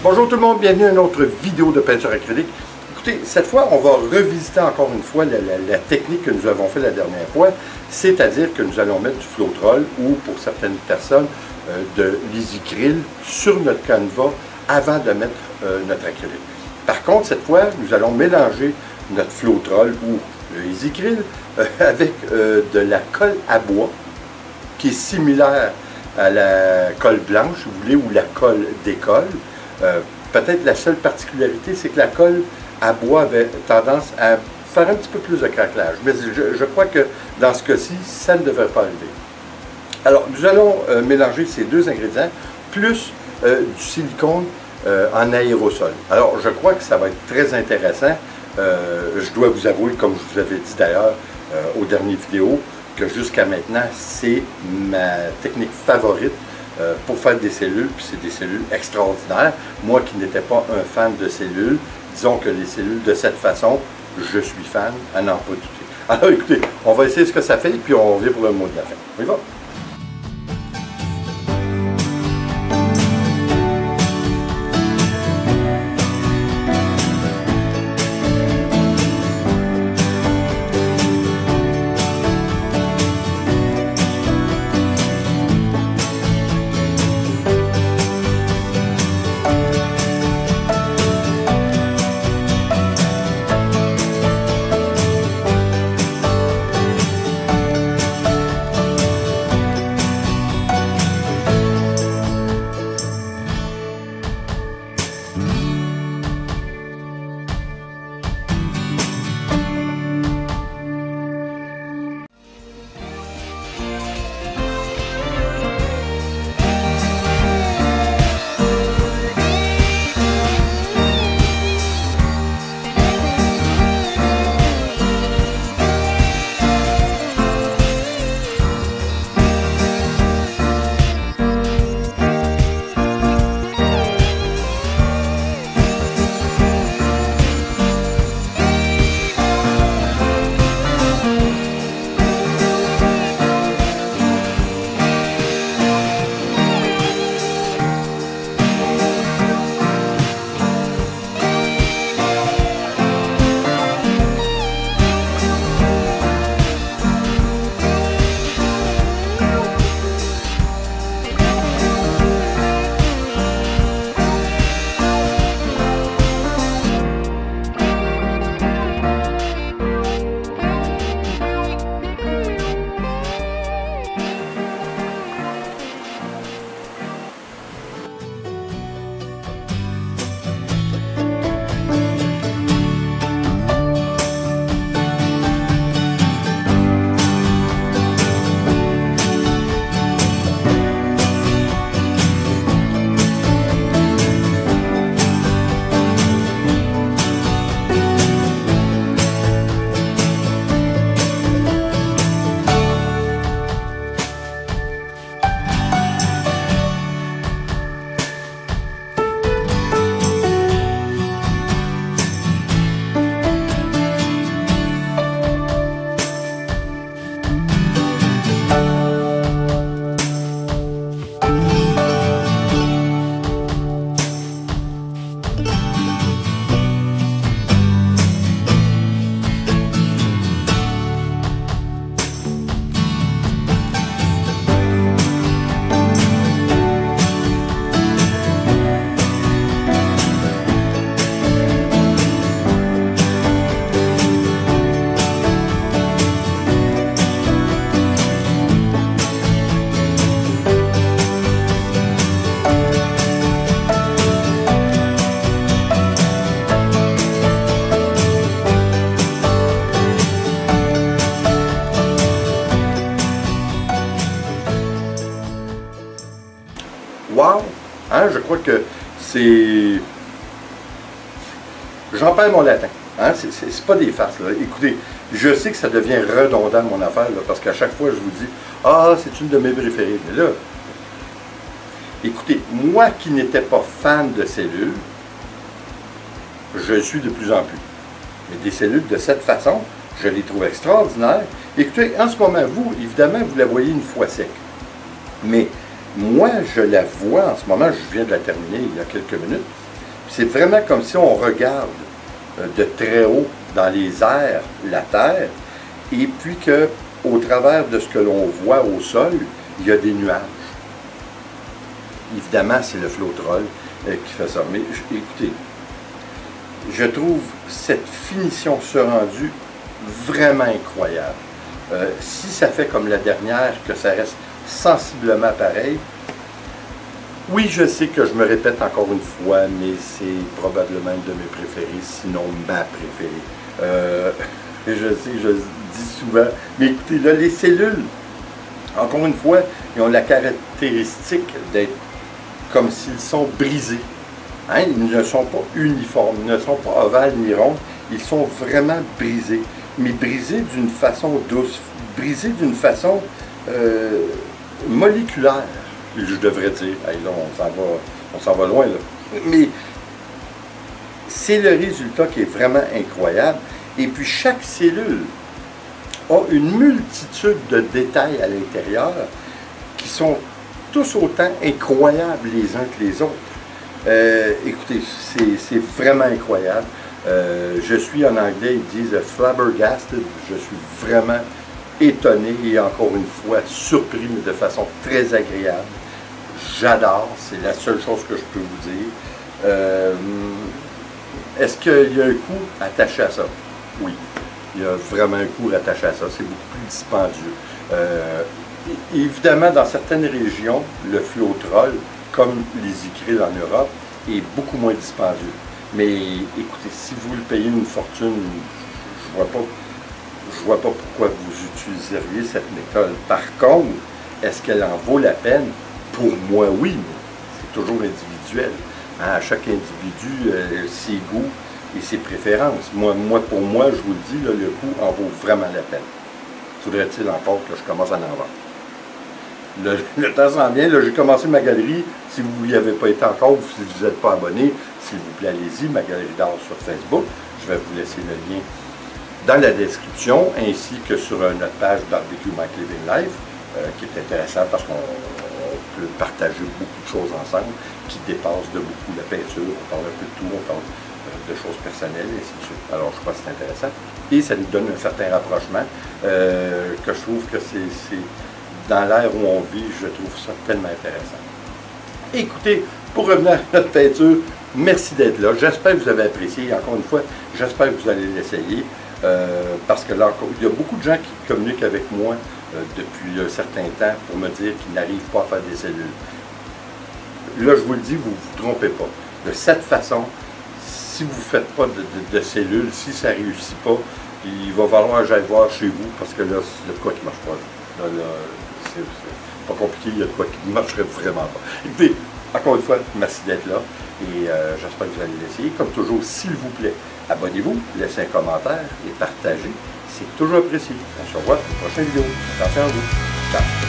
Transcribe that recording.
Bonjour tout le monde, bienvenue à une autre vidéo de peinture acrylique. Écoutez, cette fois, on va revisiter encore une fois la technique que nous avons fait la dernière fois, c'est-à-dire que nous allons mettre du Floetrol ou, pour certaines personnes, de l'Easycryl sur notre canevas avant de mettre notre acrylique. Par contre, cette fois, nous allons mélanger notre Floetrol ou le Easycryl avec de la colle à bois qui est similaire à la colle blanche, si vous voulez, ou la colle d'école. Peut-être la seule particularité, c'est que la colle à bois avait tendance à faire un petit peu plus de craquelage. Mais je crois que dans ce cas-ci, ça ne devrait pas arriver. Alors, nous allons mélanger ces deux ingrédients, plus du silicone en aérosol. Alors, je crois que ça va être très intéressant. Je dois vous avouer, comme je vous avais dit d'ailleurs aux dernières vidéos, que jusqu'à maintenant, c'est ma technique favorite pour faire des cellules, puis c'est des cellules extraordinaires. Moi qui n'étais pas un fan de cellules, disons que les cellules de cette façon, je suis fan, à n'en pas douter. Alors écoutez, on va essayer ce que ça fait, puis on revient pour le mot de la fin. On y va! Wow! Hein, je crois que c'est... J'en perds mon latin. Hein? C'est pas des farces. Là. Écoutez, je sais que ça devient redondant mon affaire, là, parce qu'à chaque fois, je vous dis « Ah, c'est une de mes préférées. » Mais là, écoutez, moi qui n'étais pas fan de cellules, je le suis de plus en plus. Mais des cellules de cette façon, je les trouve extraordinaires. Écoutez, en ce moment, vous, évidemment, vous la voyez une fois sec. Mais moi, je la vois en ce moment, je viens de la terminer il y a quelques minutes, C'est vraiment comme si on regarde de très haut dans les airs la Terre, et puis qu'au travers de ce que l'on voit au sol, il y a des nuages. Évidemment, c'est le flottroll qui fait ça. Mais écoutez, je trouve cette finition sur rendu vraiment incroyable. Si ça fait comme la dernière, que ça reste sensiblement pareil, oui, je sais que je me répète encore une fois, mais c'est probablement une de mes préférées, sinon ma préférée. Je sais, je le dis souvent, mais écoutez, là, les cellules, encore une fois, ils ont la caractéristique d'être comme s'ils sont brisés. Hein? Ils ne sont pas uniformes, ils ne sont pas ovales ni ronds, ils sont vraiment brisés. Mais brisés d'une façon douce, brisés d'une façon moléculaire, je devrais dire. Hey, là, on s'en va loin, là. Mais c'est le résultat qui est vraiment incroyable. Et puis chaque cellule a une multitude de détails à l'intérieur qui sont tous autant incroyables les uns que les autres. Écoutez, c'est vraiment incroyable. Je suis, en anglais, ils disent flabbergasted. Je suis vraiment étonné et encore une fois surpris, mais de façon très agréable. J'adore, c'est la seule chose que je peux vous dire. Est-ce qu'il y a un coût attaché à ça? Oui, il y a vraiment un coût attaché à ça. C'est beaucoup plus dispendieux. Évidemment, dans certaines régions, le flottroll, comme les Icryl en Europe, est beaucoup moins dispendieux. Mais écoutez, si vous le payez une fortune, je vois pas pourquoi vous utiliseriez cette méthode. Par contre, est-ce qu'elle en vaut la peine? Pour moi, oui, mais c'est toujours individuel. Hein? À chaque individu, ses goûts et ses préférences. Pour moi, je vous le dis, là, le coût en vaut vraiment la peine. Faudrait-il encore que je commence à en vendre? Le temps s'en vient, j'ai commencé ma galerie. Si vous n'y avez pas été encore, ou si vous n'êtes pas abonné, s'il vous plaît, allez-y, ma galerie d'art sur Facebook. Je vais vous laisser le lien dans la description, ainsi que sur notre page Barbecue Mike Living Life, qui est intéressant parce qu'on peut partager beaucoup de choses ensemble, qui dépassent de beaucoup la peinture, on parle un peu de tout, on parle de choses personnelles, et ainsi de suite. Alors, je crois que c'est intéressant. Et ça nous donne un certain rapprochement, que je trouve que c'est dans l'ère où on vit, je trouve ça tellement intéressant. Écoutez, pour revenir à notre peinture, merci d'être là. J'espère que vous avez apprécié. Encore une fois, j'espère que vous allez l'essayer. Parce que là, il y a beaucoup de gens qui communiquent avec moi depuis un certain temps pour me dire qu'ils n'arrivent pas à faire des cellules. Là, je vous le dis, vous ne vous trompez pas. De cette façon, si vous ne faites pas de cellules, si ça ne réussit pas, il va falloir que j'aille voir chez vous parce que là, il y a de quoi qui ne marche pas. Là, c'est pas compliqué, il y a de quoi qui ne marcherait vraiment pas. Écoutez, encore une fois, merci d'être là et j'espère que vous allez l'essayer. Comme toujours, s'il vous plaît, abonnez-vous, laissez un commentaire et partagez. C'est toujours apprécié. On se revoit pour une prochaine vidéo. Attention à vous. Ciao.